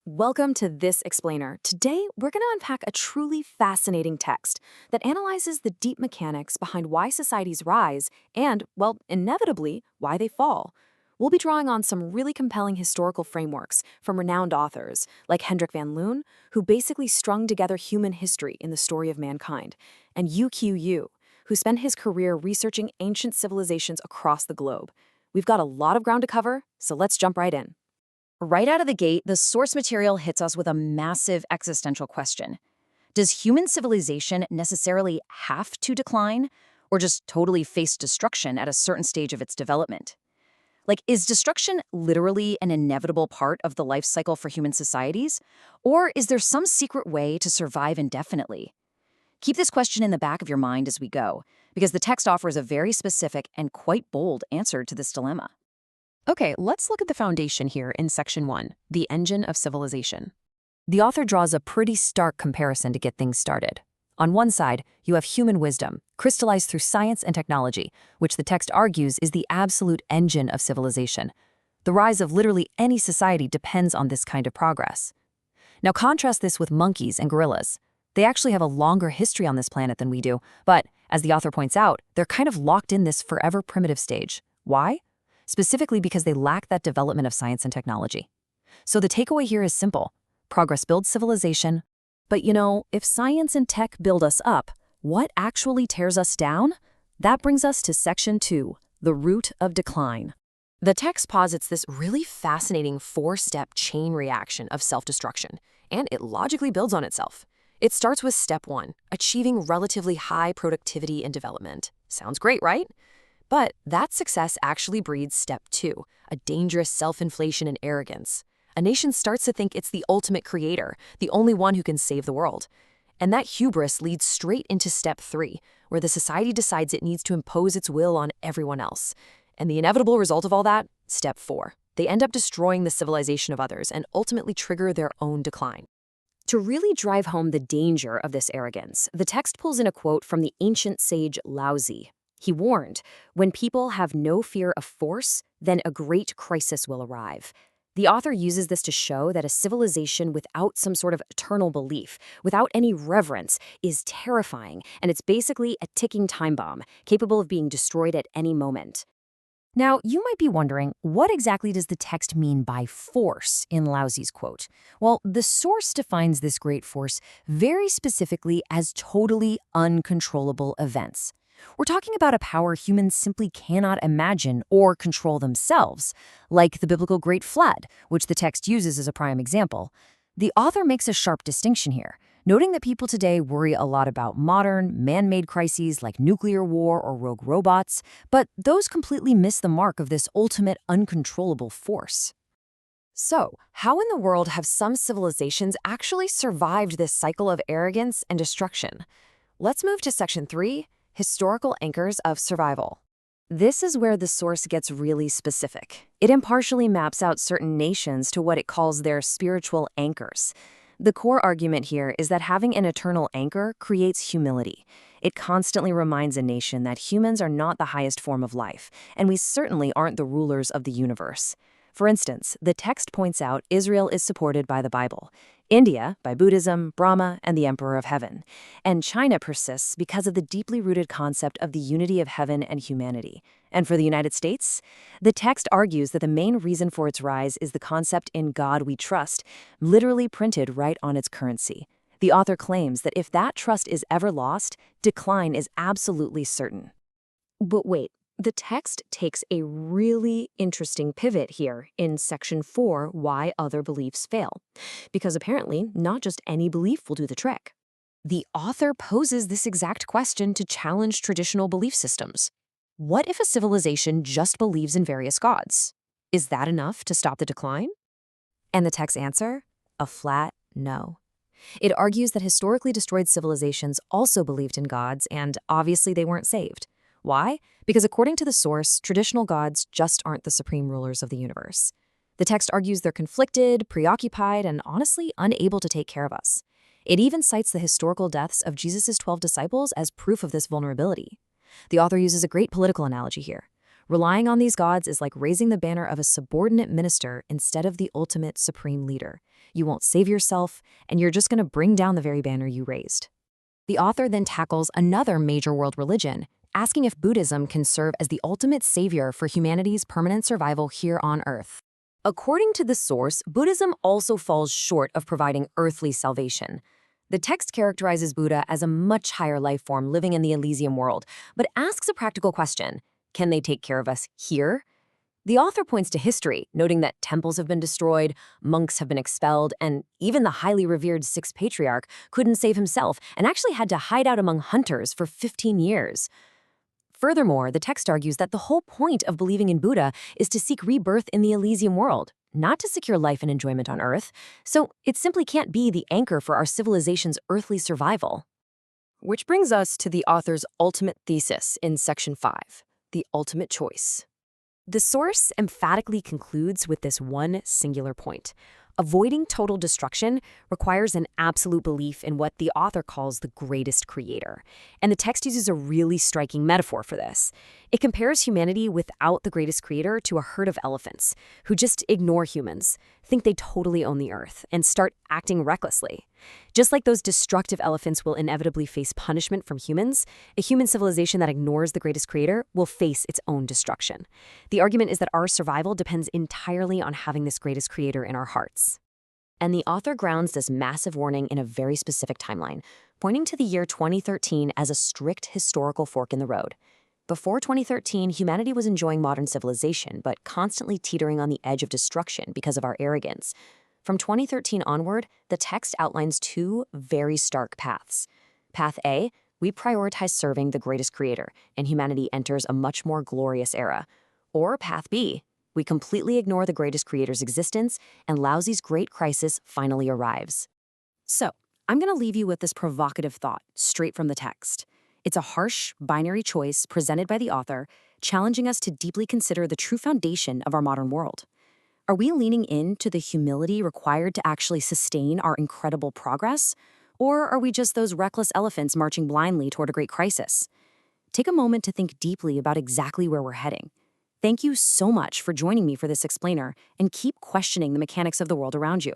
Welcome to This Explainer. Today, we're going to unpack a truly fascinating text that analyzes the deep mechanics behind why societies rise and, well, inevitably, why they fall. We'll be drawing on some really compelling historical frameworks from renowned authors like Hendrik van Loon, who basically strung together human history in the story of mankind, and Yu, who spent his career researching ancient civilizations across the globe. We've got a lot of ground to cover, so let's jump right in. Right out of the gate, the source material hits us with a massive existential question. Does human civilization necessarily have to decline, or just totally face destruction at a certain stage of its development? Like, is destruction literally an inevitable part of the life cycle for human societies? Or is there some secret way to survive indefinitely? Keep this question in the back of your mind as we go, because the text offers a very specific and quite bold answer to this dilemma. Okay, let's look at the foundation here in Section 1, the engine of civilization. The author draws a pretty stark comparison to get things started. On one side, you have human wisdom, crystallized through science and technology, which the text argues is the absolute engine of civilization. The rise of literally any society depends on this kind of progress. Now contrast this with monkeys and gorillas. They actually have a longer history on this planet than we do, but, as the author points out, they're kind of locked in this forever primitive stage. Why? Specifically because they lack that development of science and technology. So the takeaway here is simple. Progress builds civilization. But if science and tech build us up, what actually tears us down? That brings us to Section 2, the root of decline. The text posits this really fascinating four-step chain reaction of self-destruction, and it logically builds on itself. It starts with Step 1, achieving relatively high productivity and development. Sounds great, right? But that success actually breeds Step 2, a dangerous self-inflation and arrogance. A nation starts to think it's the ultimate creator, the only one who can save the world. And that hubris leads straight into Step 3, where the society decides it needs to impose its will on everyone else. And the inevitable result of all that? Step 4. They end up destroying the civilization of others and ultimately trigger their own decline. To really drive home the danger of this arrogance, the text pulls in a quote from the ancient sage Laozi. He warned, when people have no fear of force, then a great crisis will arrive. The author uses this to show that a civilization without some sort of eternal belief, without any reverence, is terrifying, and it's basically a ticking time bomb, capable of being destroyed at any moment. Now, you might be wondering, what exactly does the text mean by force in Laozi's quote? Well, the source defines this great force very specifically as totally uncontrollable events. We're talking about a power humans simply cannot imagine or control themselves, like the biblical Great Flood, which the text uses as a prime example. The author makes a sharp distinction here, noting that people today worry a lot about modern, man-made crises like nuclear war or rogue robots, but those completely miss the mark of this ultimate uncontrollable force. So, how in the world have some civilizations actually survived this cycle of arrogance and destruction? Let's move to Section 3. Historical anchors of survival. This is where the source gets really specific. It impartially maps out certain nations to what it calls their spiritual anchors. The core argument here is that having an eternal anchor creates humility. It constantly reminds a nation that humans are not the highest form of life, and we certainly aren't the rulers of the universe. For instance, the text points out Israel is supported by the Bible, India by Buddhism, Brahma, and the Emperor of Heaven, and China persists because of the deeply rooted concept of the unity of heaven and humanity. And for the United States, the text argues that the main reason for its rise is the concept "in God we trust," literally printed right on its currency. The author claims that if that trust is ever lost, decline is absolutely certain. But wait. The text takes a really interesting pivot here in Section 4, Why Other Beliefs Fail. Because apparently, not just any belief will do the trick. The author poses this exact question to challenge traditional belief systems. What if a civilization just believes in various gods? Is that enough to stop the decline? And the text's answer? A flat no. It argues that historically destroyed civilizations also believed in gods, and obviously they weren't saved. Why? Because according to the source, traditional gods just aren't the supreme rulers of the universe. The text argues they're conflicted, preoccupied, and honestly unable to take care of us. It even cites the historical deaths of Jesus' 12 disciples as proof of this vulnerability. The author uses a great political analogy here. Relying on these gods is like raising the banner of a subordinate minister instead of the ultimate supreme leader. you won't save yourself, and you're just going to bring down the very banner you raised. The author then tackles another major world religion, asking if Buddhism can serve as the ultimate savior for humanity's permanent survival here on Earth. According to the source, Buddhism also falls short of providing earthly salvation. The text characterizes Buddha as a much higher life form living in the Elysium world, but asks a practical question: can they take care of us here? The author points to history, noting that temples have been destroyed, monks have been expelled, and even the highly revered sixth patriarch couldn't save himself and actually had to hide out among hunters for 15 years. Furthermore, the text argues that the whole point of believing in Buddha is to seek rebirth in the Elysium world, not to secure life and enjoyment on Earth, so it simply can't be the anchor for our civilization's earthly survival. Which brings us to the author's ultimate thesis in Section 5, the ultimate choice. The source emphatically concludes with this one singular point: avoiding total destruction requires an absolute belief in what the author calls the greatest creator. And the text uses a really striking metaphor for this. It compares humanity without the greatest creator to a herd of elephants who just ignore humans, think they totally own the earth, and start acting recklessly. Just like those destructive elephants will inevitably face punishment from humans, a human civilization that ignores the greatest creator will face its own destruction. The argument is that our survival depends entirely on having this greatest creator in our hearts. And the author grounds this massive warning in a very specific timeline, pointing to the year 2013 as a strict historical fork in the road. Before 2013, humanity was enjoying modern civilization, but constantly teetering on the edge of destruction because of our arrogance. From 2013 onward, the text outlines two very stark paths. Path A, we prioritize serving the greatest creator, and humanity enters a much more glorious era. Or Path B, we completely ignore the greatest creator's existence, and Laozi's great crisis finally arrives. So, I'm going to leave you with this provocative thought, straight from the text. It's a harsh, binary choice presented by the author, challenging us to deeply consider the true foundation of our modern world. Are we leaning into the humility required to actually sustain our incredible progress? Or are we just those reckless elephants marching blindly toward a great crisis? Take a moment to think deeply about exactly where we're heading. Thank you so much for joining me for this explainer, and keep questioning the mechanics of the world around you.